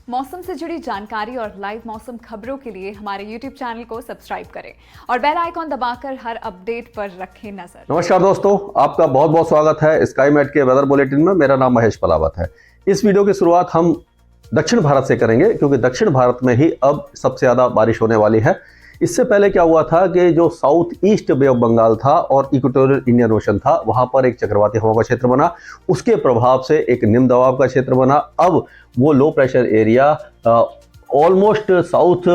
मौसम से जुड़ी जानकारी और लाइव मौसम खबरों के लिए हमारे YouTube चैनल को सब्सक्राइब करें और बेल आइकॉन दबाकर हर अपडेट पर रखें नजर। नमस्कार दोस्तों, आपका बहुत बहुत स्वागत है स्काईमेट के वेदर बुलेटिन में। मेरा नाम महेश पलावत है। इस वीडियो की शुरुआत हम दक्षिण भारत से करेंगे क्योंकि दक्षिण भारत में ही अब सबसे ज्यादा बारिश होने वाली है। इससे पहले क्या हुआ था कि जो south east bay of Bengal था और इक्वेटोरियल इंडियन ओशन था, वहां पर एक चक्रवाती हवा का क्षेत्र बना। उसके प्रभाव से एक निम्न दबाव का क्षेत्र बना। अब वो low pressure area almost south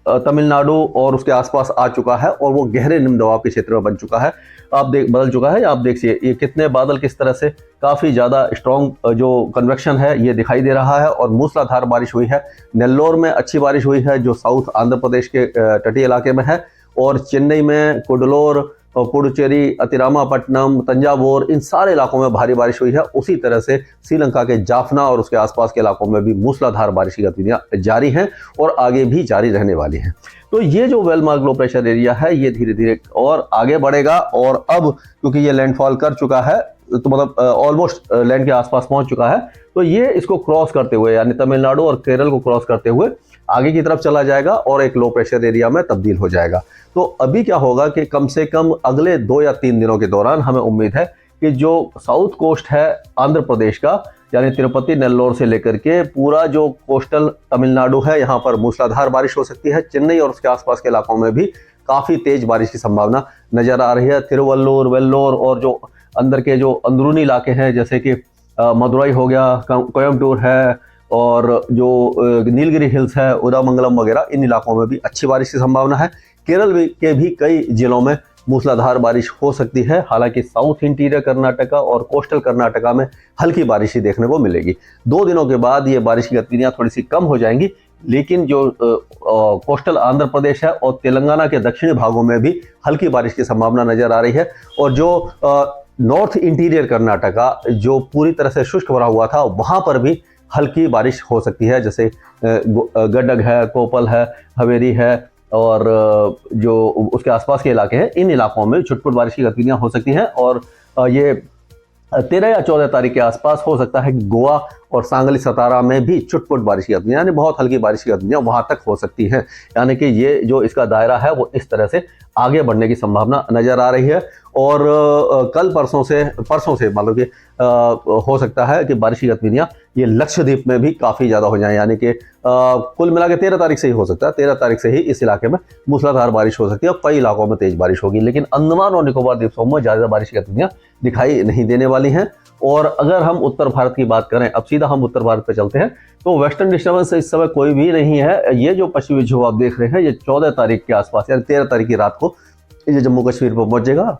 Tamil Nadu और उसके आसपास आ चुका है और वो गहरे निम्न दबाव के क्षेत्र में बन चुका है। बदल चुका है। आप देखिए ये कितने बादल किस तरह से काफी ज्यादा स्ट्रॉन्ग जो कन्वेक्शन है ये दिखाई दे रहा है और मूसलाधार बारिश हुई है। नेल्लोर में अच्छी बारिश हुई है जो साउथ आंध्र प्रदेश के तटीय इलाके में है, और चेन्नई में कुडलोर, पुडुचेरी, अतिरामापट्टनम, तंजावुर, इन सारे इलाकों में भारी बारिश हुई है। उसी तरह से श्रीलंका के जाफना और उसके आसपास के इलाकों में भी मूसलाधार बारिश की गतिविधियां जारी हैं और आगे भी जारी रहने वाली हैं। तो ये जो well mark low pressure area है ये धीरे धीरे और आगे बढ़ेगा, और अब क्योंकि ये लैंडफॉल कर चुका है तो मतलब ऑलमोस्ट लैंड के आसपास पहुंच चुका है, तो ये इसको क्रॉस करते हुए यानी तमिलनाडु और केरल को क्रॉस करते हुए आगे की तरफ चला जाएगा और एक लो प्रेशर एरिया में तब्दील हो जाएगा। तो अभी क्या होगा कि कम से कम अगले 2 या 3 दिनों के दौरान हमें उम्मीद है कि जो साउथ कोस्ट है आंध्र प्रदेश का, यानी तिरुपति नेल्लोर से लेकर के पूरा जो कोस्टल तमिलनाडु है, यहाँ पर मूसलाधार बारिश हो सकती है। चेन्नई और उसके आसपास के इलाकों में भी काफी तेज बारिश की संभावना नजर आ रही है। तिरुवल्लुर, वेल्लोर और जो अंदर के जो अंदरूनी इलाके हैं जैसे कि मदुरई हो गया, कोयम्बटूर है और जो नीलगिरी हिल्स है, उदामंगलम वगैरह, इन इलाकों में भी अच्छी बारिश की संभावना है। केरल के भी कई जिलों में मूसलाधार बारिश हो सकती है। हालांकि साउथ इंटीरियर कर्नाटका और कोस्टल कर्नाटका में हल्की बारिश ही देखने को मिलेगी। 2 दिनों के बाद ये बारिश की गतिविधियां थोड़ी सी कम हो जाएंगी, लेकिन जो कोस्टल आंध्र प्रदेश है और तेलंगाना के दक्षिणी भागों में भी हल्की बारिश की संभावना नजर आ रही है। और जो नॉर्थ इंटीरियर कर्नाटका जो पूरी तरह से शुष्क भरा हुआ था, वहां पर भी हल्की बारिश हो सकती है, जैसे गडग है, कोपल है, हवेरी है और जो उसके आसपास के इलाके हैं, इन इलाकों में छुटपुट बारिश की गतिविधियां हो सकती हैं। और ये 13 या 14 तारीख के आसपास हो सकता है कि गोवा और सांगली सतारा में भी छुटपुट बारिश की गतिविधियां यानी बहुत हल्की बारिश की गतिविधियां वहां तक हो सकती हैं। यानी कि ये जो इसका दायरा है वो इस तरह से आगे बढ़ने की संभावना नजर आ रही है। और कल परसों से मतलब कि हो सकता है कि बारिश की गतिविधियां ये लक्षद्वीप में भी काफी ज्यादा हो जाएं, यानी कि कुल मिला के 13 तारीख से ही हो सकता है। 13 तारीख से ही इस इलाके में मूसलाधार बारिश हो सकती है और कई इलाकों में तेज बारिश होगी, लेकिन अंडमान और निकोबार द्वीप समूह में ज्यादा बारिश की गतिविधियां दिखाई नहीं देने वाली हैं। और अगर हम उत्तर भारत की बात करें, अब सीधा हम उत्तर भारत पे चलते हैं, तो वेस्टर्न डिस्टर्बेंस इस समय कोई भी नहीं है। ये जो पश्चिमी विक्षोभ आप देख रहे हैं ये 14 तारीख के आसपास यानी 13 तारीख की रात को ये जम्मू कश्मीर पर पहुंचेगा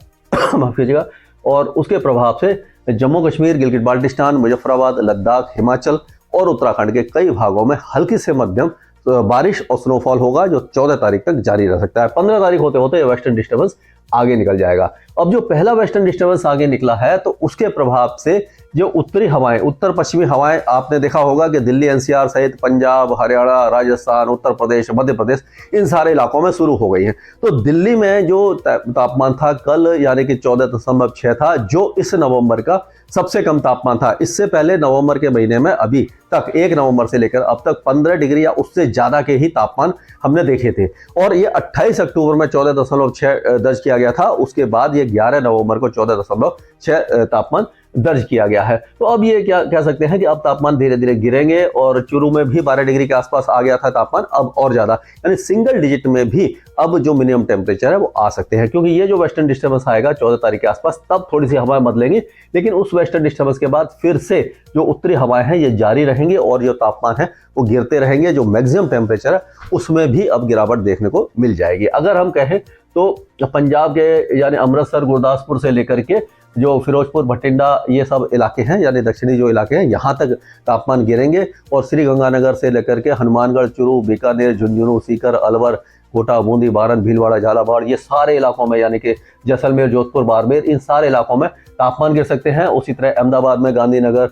माफ कीजिएगा, और उसके प्रभाव से जम्मू कश्मीर, गिलगित बाल्टिस्तान, मुजफ्फराबाद, लद्दाख, हिमाचल और उत्तराखंड के कई भागों में हल्की से मध्यम बारिश और स्नोफॉल होगा जो 14 तारीख तक जारी रह सकता है। 15 तारीख होते होते वेस्टर्न डिस्टर्बेंस आगे निकल जाएगा। अब जो पहला वेस्टर्न डिस्टर्बेंस आगे निकला है तो उसके प्रभाव से जो उत्तरी हवाएं, उत्तर पश्चिमी हवाएं, आपने देखा होगा कि दिल्ली एनसीआर सहित पंजाब, हरियाणा, राजस्थान, उत्तर प्रदेश, मध्य प्रदेश, इन सारे इलाकों में शुरू हो गई हैं। तो दिल्ली में जो तापमान था कल यानी कि 14.6 था, जो इस नवंबर का सबसे कम तापमान था। इससे पहले नवंबर के महीने में अभी तक 1 नवंबर से लेकर अब तक 15 डिग्री या उससे ज्यादा के ही तापमान हमने देखे थे, और ये 28 अक्टूबर में 14.6 दर्ज किया गया था। उसके बाद ये 11 नवंबर को 14.6 तापमान दर्ज किया गया है। तो अब ये क्या कह सकते हैं कि अब तापमान धीरे धीरे गिरेंगे, और चूरू में भी 12 डिग्री के आसपास आ गया था तापमान, अब और ज्यादा यानी सिंगल डिजिट में भी अब जो मिनिमम टेम्परेचर है वो आ सकते हैं, क्योंकि ये जो वेस्टर्न डिस्टर्बेंस आएगा 14 तारीख के आसपास तब थोड़ी सी हवाएं बदलेंगी, लेकिन उस वेस्टर्न डिस्टर्बेंस के बाद फिर से जो उत्तरी हवाएं हैं ये जारी रहेंगी और जो तापमान है वो गिरते रहेंगे। जो मैक्सिमम टेम्परेचर है उसमें भी अब गिरावट देखने को मिल जाएगी। अगर हम कहें तो पंजाब के यानी अमृतसर, गुरदासपुर से लेकर के जो फिरोजपुर, भटिंडा, ये सब इलाके हैं यानी दक्षिणी जो इलाके हैं, यहाँ तक तापमान गिरेंगे। और श्री गंगानगर से लेकर के हनुमानगढ़, चूरू, बीकानेर, झुंझुनू, सीकर, अलवर, कोटा, बूंदी, बारन, भीलवाड़ा, झालावाड़, ये सारे इलाकों में यानी कि जैसलमेर, जोधपुर, बाड़मेर, इन सारे इलाकों में तापमान गिर सकते हैं। उसी तरह अहमदाबाद में, गांधीनगर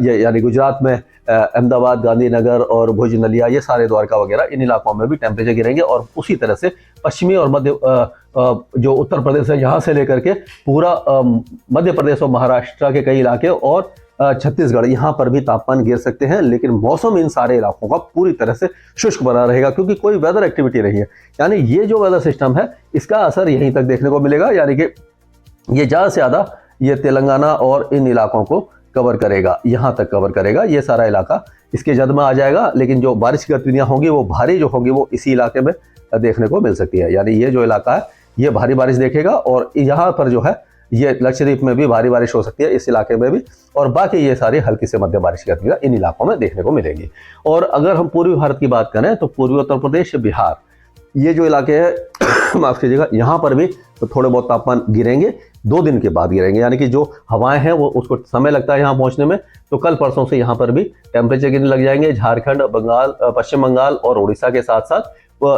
यानी गुजरात में अहमदाबाद, गांधीनगर और भुज, नलिया, ये सारे द्वारका वगैरह, इन इलाकों में भी टेम्परेचर गिरेंगे। और उसी तरह से पश्चिमी और मध्य जो उत्तर प्रदेश है यहाँ से लेकर के पूरा मध्य प्रदेश और महाराष्ट्र के कई इलाके और छत्तीसगढ़, यहाँ पर भी तापमान गिर सकते हैं, लेकिन मौसम इन सारे इलाकों का पूरी तरह से शुष्क बना रहेगा क्योंकि कोई वेदर एक्टिविटी नहीं है। यानी ये जो वेदर सिस्टम है इसका असर यहीं तक देखने को मिलेगा, यानी कि ये ज़्यादा से ज़्यादा ये तेलंगाना और इन इलाकों को कवर करेगा, यहाँ तक कवर करेगा, ये सारा इलाका इसके जद में आ जाएगा। लेकिन जो बारिश की गतिविधियाँ होंगी वो भारी जो होंगी वो इसी इलाके में देखने को मिल सकती है। यानी ये जो इलाका है ये भारी बारिश देखेगा और यहाँ पर जो है ये लक्षद्वीप में भी भारी बारिश हो सकती है, इस इलाके में भी, और बाकी ये सारी हल्की से मध्यम बारिश की गतिविधियाँ इन इलाकों में देखने को मिलेगी। और अगर हम पूर्वी भारत की बात करें तो पूर्वी उत्तर प्रदेश, बिहार, ये जो इलाके हैं माफ कीजिएगा, यहाँ पर भी तो थोड़े बहुत तापमान गिरेंगे, 2 दिन के बाद गिरेंगे। यानी कि जो हवाएं हैं वो उसको समय लगता है यहाँ पहुँचने में, तो कल परसों से यहाँ पर भी टेम्परेचर गिरने लग जाएंगे। झारखंड, बंगाल, पश्चिम बंगाल और उड़ीसा के साथ साथ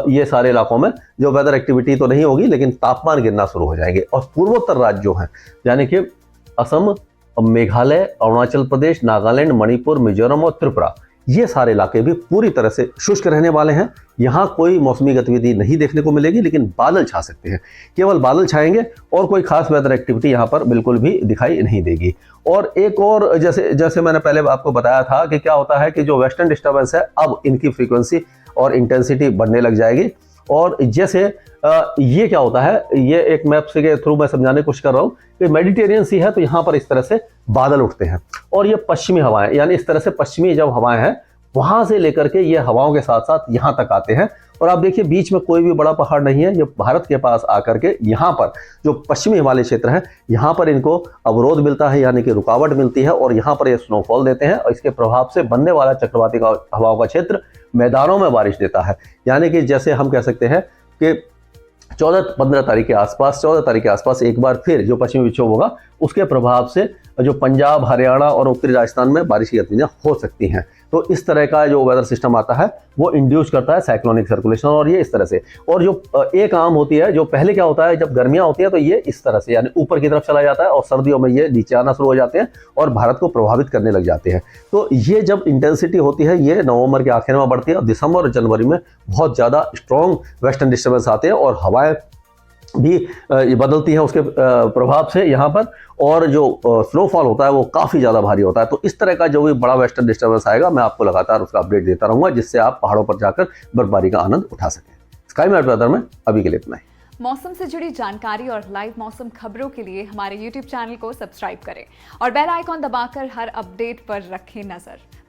ये सारे इलाकों में जो वेदर एक्टिविटी तो नहीं होगी लेकिन तापमान गिरना शुरू हो जाएंगे। और पूर्वोत्तर राज्य जो हैं यानी कि असम, मेघालय, अरुणाचल प्रदेश, नागालैंड, मणिपुर, मिजोरम और त्रिपुरा, ये सारे इलाके भी पूरी तरह से शुष्क रहने वाले हैं। यहाँ कोई मौसमी गतिविधि नहीं देखने को मिलेगी, लेकिन बादल छा सकते हैं, केवल बादल छाएंगे और कोई खास वेदर एक्टिविटी यहाँ पर बिल्कुल भी दिखाई नहीं देगी। और एक और जैसे मैंने पहले आपको बताया था कि क्या होता है कि जो वेस्टर्न डिस्टर्बेंस है अब इनकी फ्रीक्वेंसी और इंटेंसिटी बढ़ने लग जाएगी। और जैसे ये क्या होता है, ये एक मैप से के थ्रू मैं समझाने की कोशिश कर रहा हूँ कि मेडिटेरियन सी है तो यहाँ पर इस तरह से बादल उठते हैं और ये पश्चिमी हवाएं, यानी इस तरह से पश्चिमी जब हवाएं हैं वहां से लेकर के ये हवाओं के साथ साथ यहाँ तक आते हैं। और आप देखिए बीच में कोई भी बड़ा पहाड़ नहीं है, ये भारत के पास आकर के यहाँ पर जो पश्चिमी हिमालय क्षेत्र है यहाँ पर इनको अवरोध मिलता है, यानी कि रुकावट मिलती है और यहाँ पर ये स्नोफॉल देते हैं। और इसके प्रभाव से बनने वाला चक्रवाती हवाओं का क्षेत्र मैदानों में बारिश देता है। यानी कि जैसे हम कह सकते हैं कि 14-15 तारीख के आसपास, 14 तारीख के आसपास एक बार फिर जो पश्चिमी विक्षोभ होगा उसके प्रभाव से जो पंजाब, हरियाणा और उत्तरी राजस्थान में बारिश की गतिविधियां हो सकती हैं। तो इस तरह का जो वेदर सिस्टम आता है वो इंड्यूस करता है साइक्लोनिक सर्कुलेशन, और ये इस तरह से। और जो एक आम होती है, जो पहले क्या होता है जब गर्मियां होती है तो ये इस तरह से यानी ऊपर की तरफ चला जाता है और सर्दियों में ये नीचे आना शुरू हो जाते हैं और भारत को प्रभावित करने लग जाते हैं। तो ये जब इंटेंसिटी होती है ये नवंबर के आखिर में बढ़ती है और दिसंबर और जनवरी में बहुत ज़्यादा स्ट्रॉन्ग वेस्टर्न डिस्टर्बेंस आते हैं और हवाएं भी बदलती है उसके प्रभाव से यहाँ पर, और जो स्नोफॉल होता है वो काफ़ी ज़्यादा भारी होता है। तो इस तरह का जो भी बड़ा वेस्टर्न डिस्टर्बेंस आएगा मैं आपको लगातार उसका अपडेट देता रहूँगा, जिससे आप पहाड़ों पर जाकर बर्फबारी का आनंद उठा सकें। स्काई मैट वेदर में अभी के लिए इतना ही। मौसम से जुड़ी जानकारी और लाइव मौसम खबरों के लिए हमारे YouTube चैनल को सब्सक्राइब करें और बेल आइकॉन दबाकर हर अपडेट पर रखें नजर।